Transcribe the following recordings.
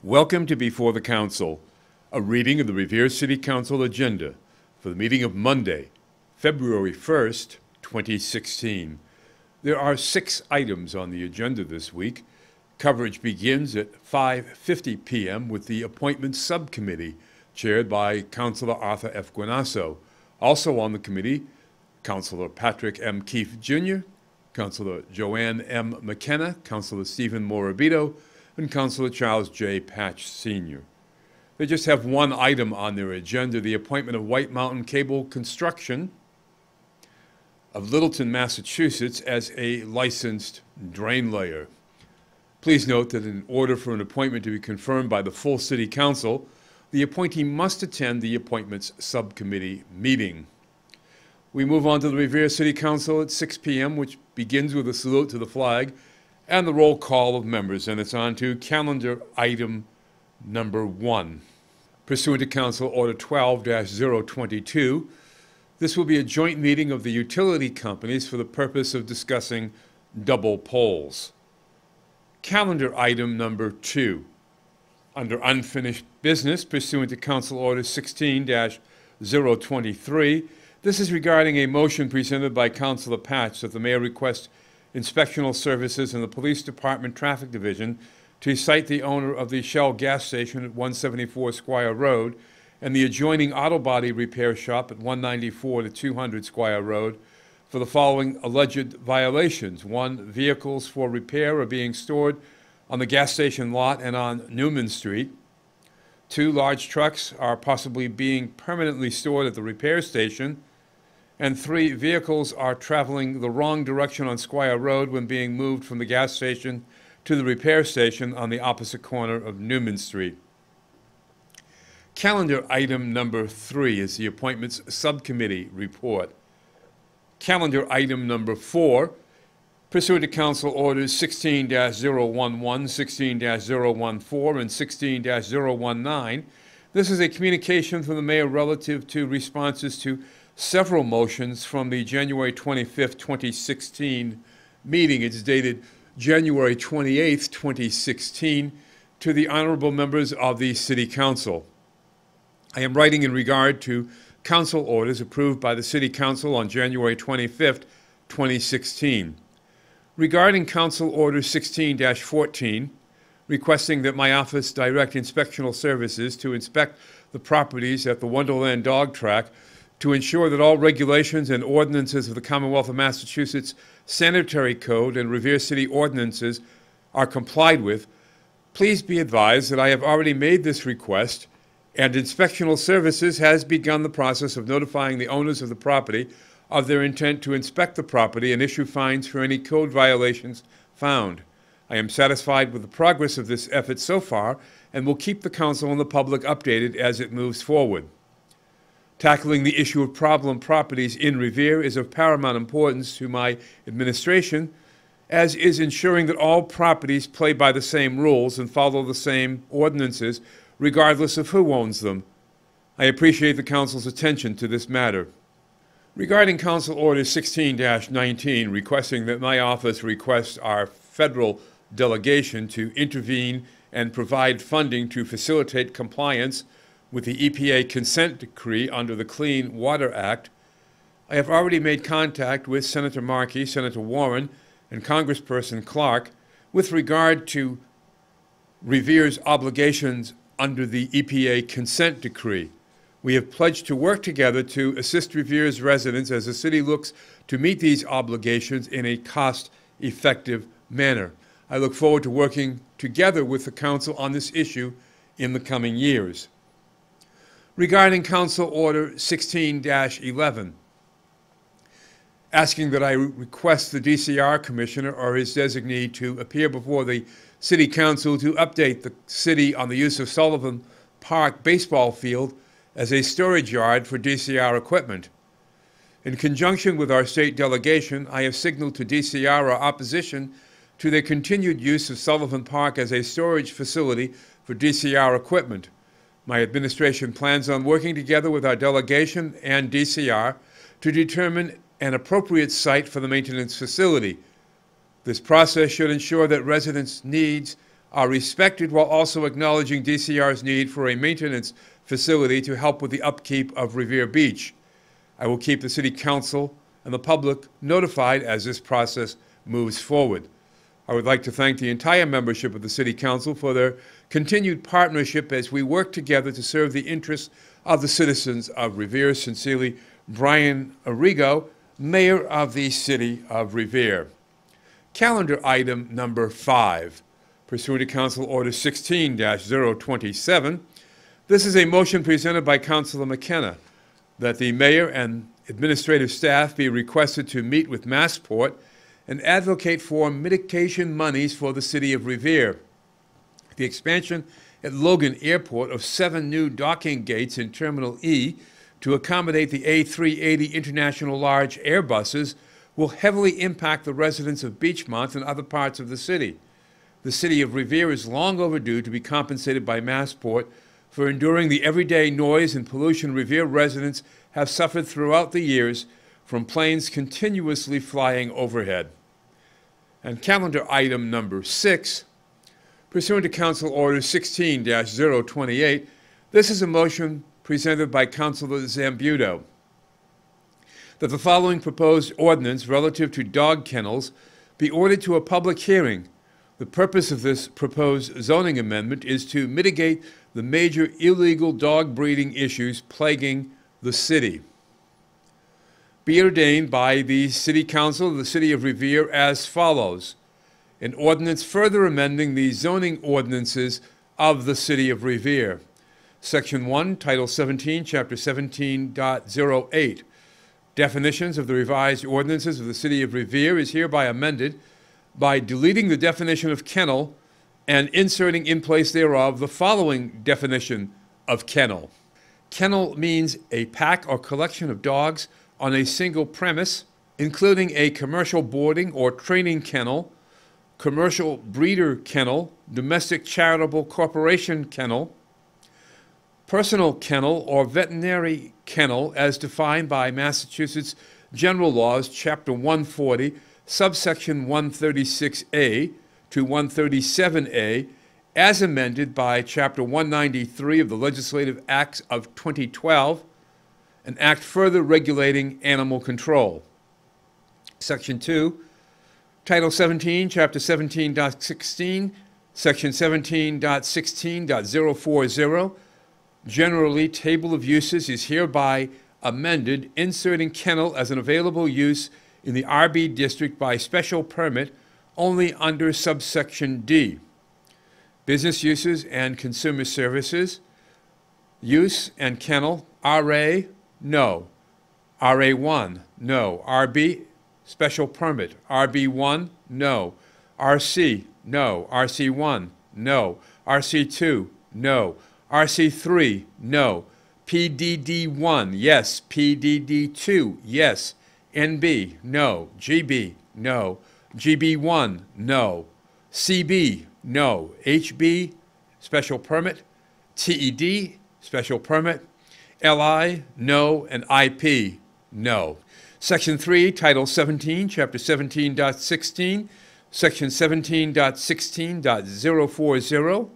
Welcome to Before the Council, a reading of the Revere City Council Agenda for the meeting of Monday, February 1st, 2016. There are 6 items on the agenda this week. Coverage begins at 5:50 p.m. with the Appointments Subcommittee, chaired by Councilor Arthur F. Guanasso. Also on the committee, Councilor Patrick M. Keefe, Jr., Councilor Joanne M. McKenna, Councilor Stephen Morabito, and Councilor Charles J. Patch, Sr. They just have one item on their agenda, the appointment of White Mountain Cable Construction of Littleton, Massachusetts, as a licensed drain layer. Please note that in order for an appointment to be confirmed by the full City Council, the appointee must attend the Appointments Subcommittee meeting. We move on to the Revere City Council at 6 p.m., which begins with a salute to the flag and the roll call of members, and it's on to calendar item number 1. Pursuant to Council Order 12-022, this will be a joint meeting of the utility companies for the purpose of discussing double polls. Calendar item number 2. Under unfinished business, pursuant to Council Order 16-023, this is regarding a motion presented by Councilor Patch that the mayor request inspectional services in the Police Department Traffic Division to cite the owner of the Shell gas station at 174 Squire Road and the adjoining auto body repair shop at 194 to 200 Squire Road for the following alleged violations. 1, vehicles for repair are being stored on the gas station lot and on Newman Street. 2, large trucks are possibly being permanently stored at the repair station. And 3, vehicles are traveling the wrong direction on Squire Road when being moved from the gas station to the repair station on the opposite corner of Newman Street. Calendar item number 3 is the Appointments Subcommittee report. Calendar item number 4, pursuant to Council Orders 16-011, 16-014, and 16-019, this is a communication from the mayor relative to responses to several motions from the January 25th, 2016 meeting. It's dated January 28th, 2016, to the honorable members of the City Council. I am writing in regard to council orders approved by the City Council on January 25th, 2016. Regarding Council Order 16-14, requesting that my office direct inspectional services to inspect the properties at the Wonderland Dog Track to ensure that all regulations and ordinances of the Commonwealth of Massachusetts Sanitary Code and Revere City ordinances are complied with, please be advised that I have already made this request, and Inspectional Services has begun the process of notifying the owners of the property of their intent to inspect the property and issue fines for any code violations found. I am satisfied with the progress of this effort so far and will keep the Council and the public updated as it moves forward. Tackling the issue of problem properties in Revere is of paramount importance to my administration, as is ensuring that all properties play by the same rules and follow the same ordinances, regardless of who owns them. I appreciate the Council's attention to this matter. Regarding Council Order 16-19, requesting that my office request our federal delegation to intervene and provide funding to facilitate compliance with the EPA consent decree under the Clean Water Act, I have already made contact with Senator Markey, Senator Warren, and Congressperson Clark with regard to Revere's obligations under the EPA consent decree. We have pledged to work together to assist Revere's residents as the city looks to meet these obligations in a cost-effective manner. I look forward to working together with the Council on this issue in the coming years. Regarding Council Order 16-11, asking that I request the DCR Commissioner or his designee to appear before the City Council to update the city on the use of Sullivan Park baseball field as a storage yard for DCR equipment. In conjunction with our state delegation, I have signaled to DCR our opposition to their continued use of Sullivan Park as a storage facility for DCR equipment. My administration plans on working together with our delegation and DCR to determine an appropriate site for the maintenance facility. This process should ensure that residents' needs are respected while also acknowledging DCR's need for a maintenance facility to help with the upkeep of Revere Beach. I will keep the City Council and the public notified as this process moves forward. I would like to thank the entire membership of the City Council for their continued partnership as we work together to serve the interests of the citizens of Revere. Sincerely, Brian Arrigo, Mayor of the City of Revere. Calendar item number 5, pursuant to Council Order 16-027. This is a motion presented by Councilor McKenna that the mayor and administrative staff be requested to meet with Massport and advocate for mitigation monies for the City of Revere. The expansion at Logan Airport of 7 new docking gates in Terminal E to accommodate the A380 International Large Airbuses will heavily impact the residents of Beachmont and other parts of the city. The City of Revere is long overdue to be compensated by Massport for enduring the everyday noise and pollution Revere residents have suffered throughout the years from planes continuously flying overhead. And calendar item number 6, pursuant to Council Order 16-028, this is a motion presented by Councilor Zambudo that the following proposed ordinance relative to dog kennels be ordered to a public hearing. The purpose of this proposed zoning amendment is to mitigate the major illegal dog breeding issues plaguing the city. Be it ordained by the City Council of the City of Revere as follows. An ordinance further amending the zoning ordinances of the City of Revere. Section 1, Title 17, Chapter 17.08. Definitions of the revised ordinances of the City of Revere is hereby amended by deleting the definition of kennel and inserting in place thereof the following definition of kennel. Kennel means a pack or collection of dogs on a single premise, including a commercial boarding or training kennel, commercial breeder kennel, domestic charitable corporation kennel, personal kennel, or veterinary kennel as defined by Massachusetts General Laws, Chapter 140, subsection 136A to 137A, as amended by Chapter 193 of the Legislative Acts of 2012, an act further regulating animal control. Section 2, Title 17, Chapter 17.16, Section 17.16.040, generally, table of uses is hereby amended, inserting kennel as an available use in the RB district by special permit only under subsection D. Business uses and consumer services, use and kennel, RA, no. RA1, no. RB, special permit. RB1, no. RC, no. RC1, no. RC2, no. RC3, no. PDD1, yes. PDD2, yes. NB, no. GB, no. GB1, no. CB, no. HB, special permit. TED, special permit. LI, no. And IP, no. Section 3, Title 17, Chapter 17.16, Section 17.16.040,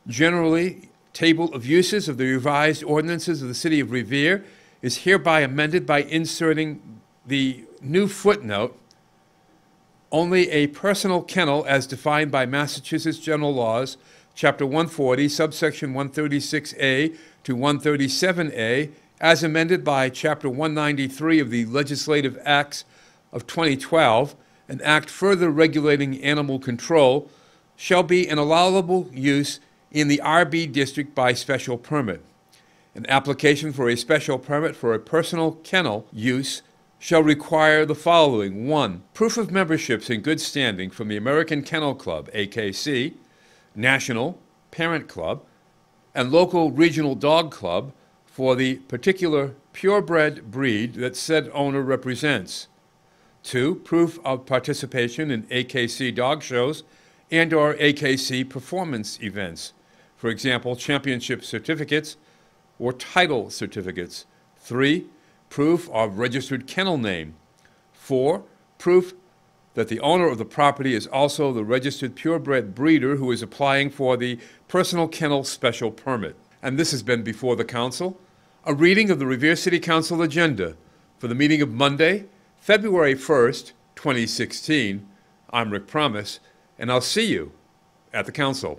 generally, table of uses of the revised ordinances of the City of Revere is hereby amended by inserting the new footnote, only a personal kennel as defined by Massachusetts General Laws, Chapter 140, subsection 136A to 137A, as amended by Chapter 193 of the Legislative Acts of 2012, an act further regulating animal control, shall be an allowable use in the RB district by special permit. An application for a special permit for a personal kennel use shall require the following. 1. Proof of memberships in good standing from the American Kennel Club, AKC, National, Parent Club, and local regional dog club for the particular purebred breed that said owner represents. 2. Proof of participation in AKC dog shows and/or AKC performance events. For example, championship certificates or title certificates. 3. Proof of registered kennel name. 4. Proof that the owner of the property is also the registered purebred breeder who is applying for the personal kennel special permit. And this has been before the council. A reading of the Revere City Council Agenda for the meeting of Monday, February 1st, 2016. I'm Rick Promise, and I'll see you at the council.